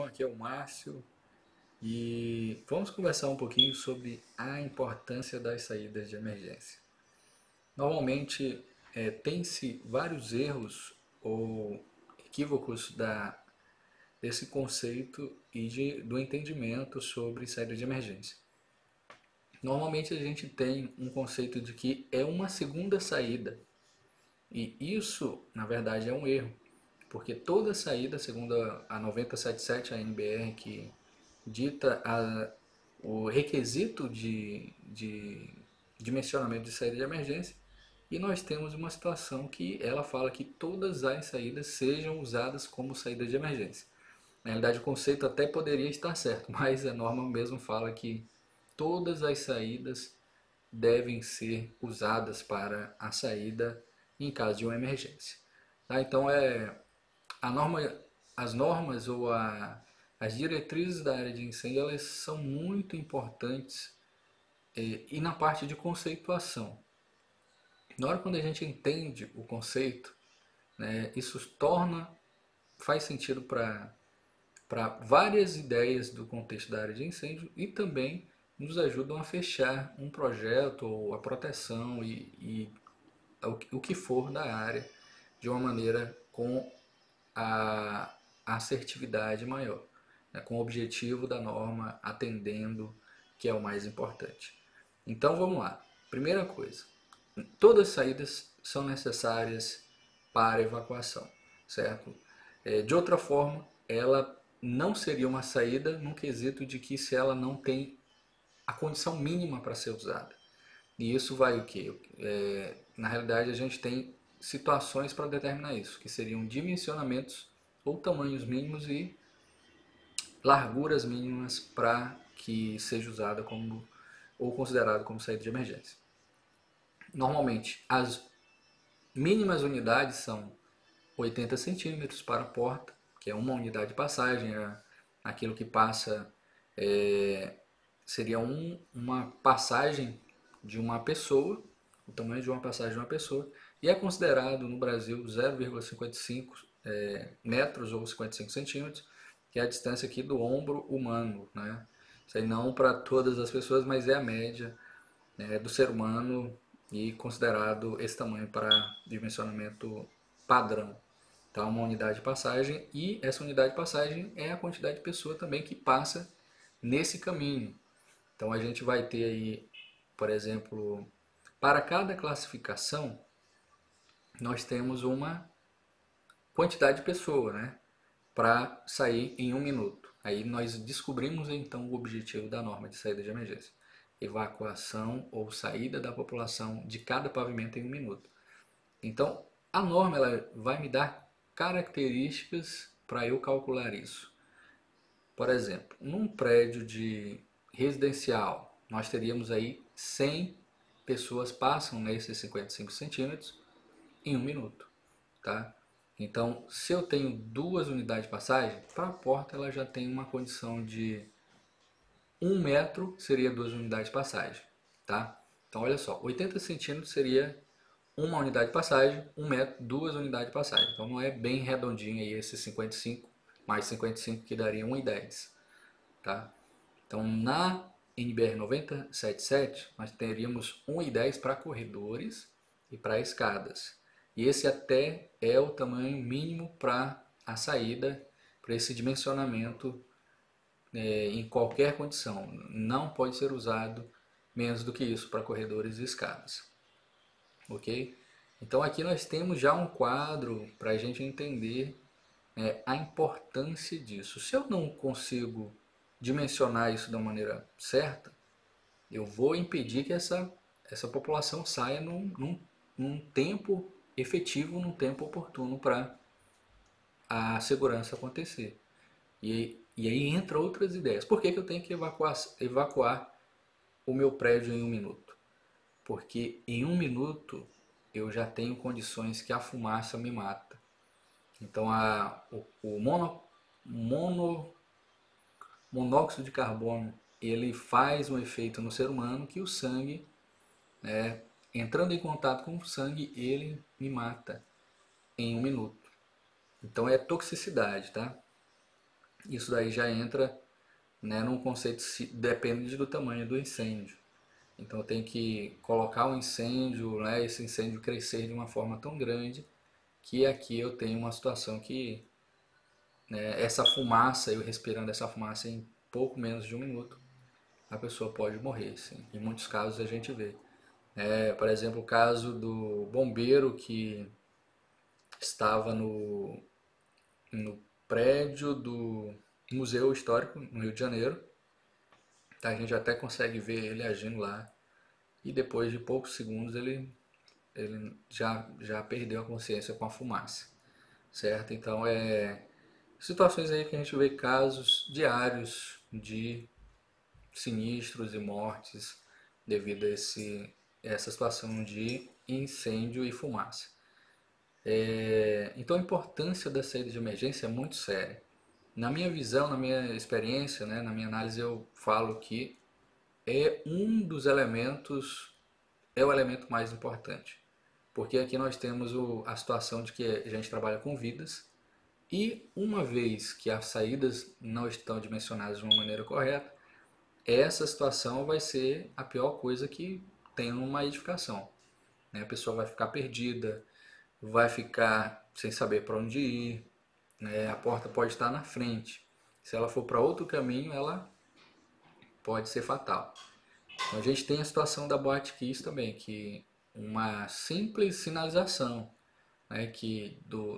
Aqui é o Márcio e vamos conversar um pouquinho sobre a importância das saídas de emergência. Normalmente tem-se vários erros ou equívocos desse conceito e do entendimento sobre saída de emergência. Normalmente a gente tem um conceito de que é uma segunda saída e isso, na verdade, é um erro, porque toda saída, segundo a 9077, a NBR, que dita o requisito de dimensionamento de saída de emergência, e nós temos uma situação que ela fala que todas as saídas sejam usadas como saída de emergência. Na realidade, o conceito até poderia estar certo, mas a norma mesmo fala que todas as saídas devem ser usadas para a saída em caso de uma emergência. Tá? Então, a norma, as normas ou as diretrizes da área de incêndio elas são muito importantes e na parte de conceituação. Na hora quando a gente entende o conceito, né, isso faz sentido para várias ideias do contexto da área de incêndio e também nos ajudam a fechar um projeto ou a proteção e o que for da área de uma maneira com a assertividade maior, né, com o objetivo da norma atendendo, que é o mais importante. Então vamos lá. Primeira coisa, todas as saídas são necessárias para evacuação, certo? De outra forma, ela não seria uma saída num quesito de que se ela não tem a condição mínima para ser usada. E isso vai o quê? Na realidade, a gente tem situações para determinar isso, que seriam dimensionamentos ou tamanhos mínimos e larguras mínimas para que seja usada como ou considerado como saída de emergência. Normalmente, as mínimas unidades são 80 centímetros para a porta, que é uma unidade de passagem, aquilo que passa seria uma passagem de uma pessoa, o tamanho de uma passagem de uma pessoa, e é considerado no Brasil 0,55 metros ou 55 centímetros, que é a distância aqui do ombro humano, né? Isso aí não para todas as pessoas, mas é a média, né, do ser humano e considerado esse tamanho para dimensionamento padrão. Tá? Uma unidade de passagem e essa unidade de passagem é a quantidade de pessoa também que passa nesse caminho. Então a gente vai ter aí, por exemplo, para cada classificação nós temos uma quantidade de pessoa, né, para sair em um minuto. Aí nós descobrimos então o objetivo da norma de saída de emergência: evacuação ou saída da população de cada pavimento em um minuto. Então a norma ela vai me dar características para eu calcular isso. Por exemplo, num prédio de residencial, nós teríamos aí 100 pessoas passam nesses 55 centímetros em um minuto, tá? Então, se eu tenho duas unidades de passagem, para a porta ela já tem uma condição de 1 metro seria duas unidades de passagem, tá? Então, olha só, 80 centímetros seria uma unidade de passagem, 1 metro, duas unidades de passagem. Então, não é bem redondinho aí esse 55 mais 55 que daria 1,10, tá? Então, na NBR 9077, nós teríamos 1,10 para corredores e para escadas. E esse até é o tamanho mínimo para a saída, para esse dimensionamento em qualquer condição. Não pode ser usado menos do que isso para corredores e escadas. Ok? Então aqui nós temos já um quadro para a gente entender a importância disso. Se eu não consigo dimensionar isso da maneira certa, eu vou impedir que essa população saia num tempo efetivo, num tempo oportuno para a segurança acontecer. E aí entra outras ideias. Por que eu tenho que evacuar o meu prédio em um minuto? Porque em um minuto eu já tenho condições que a fumaça me mata. Então o monóxido de carbono ele faz um efeito no ser humano que o sangue, entrando em contato com o sangue, ele me mata em um minuto. Então é toxicidade, tá? Isso daí já entra, né, num conceito, depende do tamanho do incêndio. Então eu tenho que colocar o incêndio, né, esse incêndio crescer de uma forma tão grande que aqui eu tenho uma situação que, né, essa fumaça, eu respirando essa fumaça em pouco menos de um minuto, a pessoa pode morrer, sim. Em muitos casos a gente vê. Por exemplo, o caso do bombeiro que estava no prédio do Museu Histórico, no Rio de Janeiro. A gente até consegue ver ele agindo lá. E depois de poucos segundos ele já perdeu a consciência com a fumaça. Certo? Então é situações aí que a gente vê casos diários de sinistros e mortes devido a essa situação de incêndio e fumaça. Então a importância da saída de emergência é muito séria. Na minha visão, na minha experiência, né, na minha análise, eu falo que é um dos elementos, é o elemento mais importante. Porque aqui nós temos a situação de que a gente trabalha com vidas e uma vez que as saídas não estão dimensionadas de uma maneira correta, essa situação vai ser a pior coisa que tem numa edificação, né? A pessoa vai ficar perdida, vai ficar sem saber para onde ir, né? A porta pode estar na frente. Se ela for para outro caminho, ela pode ser fatal. Então a gente tem a situação da Boate Kiss também, que uma simples sinalização, né,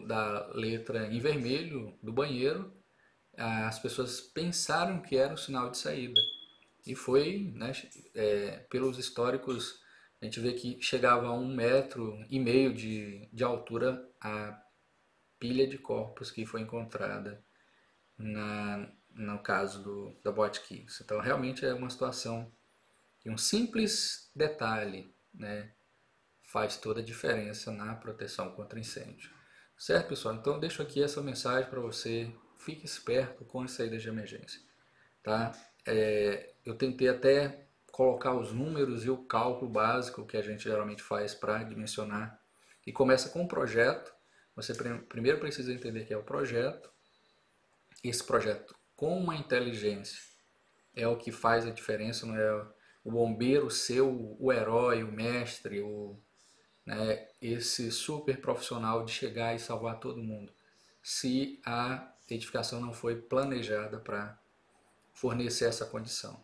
da letra em vermelho do banheiro, as pessoas pensaram que era o sinal de saída. E foi, né, pelos históricos, a gente vê que chegava a 1,5 metros de altura a pilha de corpos que foi encontrada no caso da Boate Kiss. Então realmente é uma situação que um simples detalhe, né, faz toda a diferença na proteção contra incêndio. Certo, pessoal? Então deixo aqui essa mensagem para você. Fique esperto com as saídas de emergência. Tá? Eu tentei até colocar os números e o cálculo básico que a gente geralmente faz para dimensionar. E começa com um projeto. Você primeiro precisa entender que é o projeto. Esse projeto com uma inteligência é o que faz a diferença, não é o bombeiro ser o herói, o mestre, né, esse super profissional de chegar e salvar todo mundo, se a edificação não foi planejada para fornecer essa condição,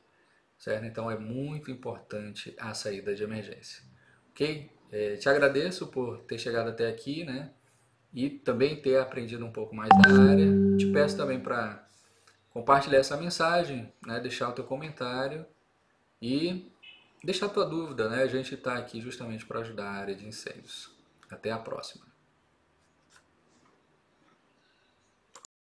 certo? Então é muito importante a saída de emergência, ok? Te agradeço por ter chegado até aqui, né? E também ter aprendido um pouco mais da área. Te peço também para compartilhar essa mensagem, né? Deixar o teu comentário e deixar a tua dúvida, né? A gente está aqui justamente para ajudar a área de incêndios. Até a próxima.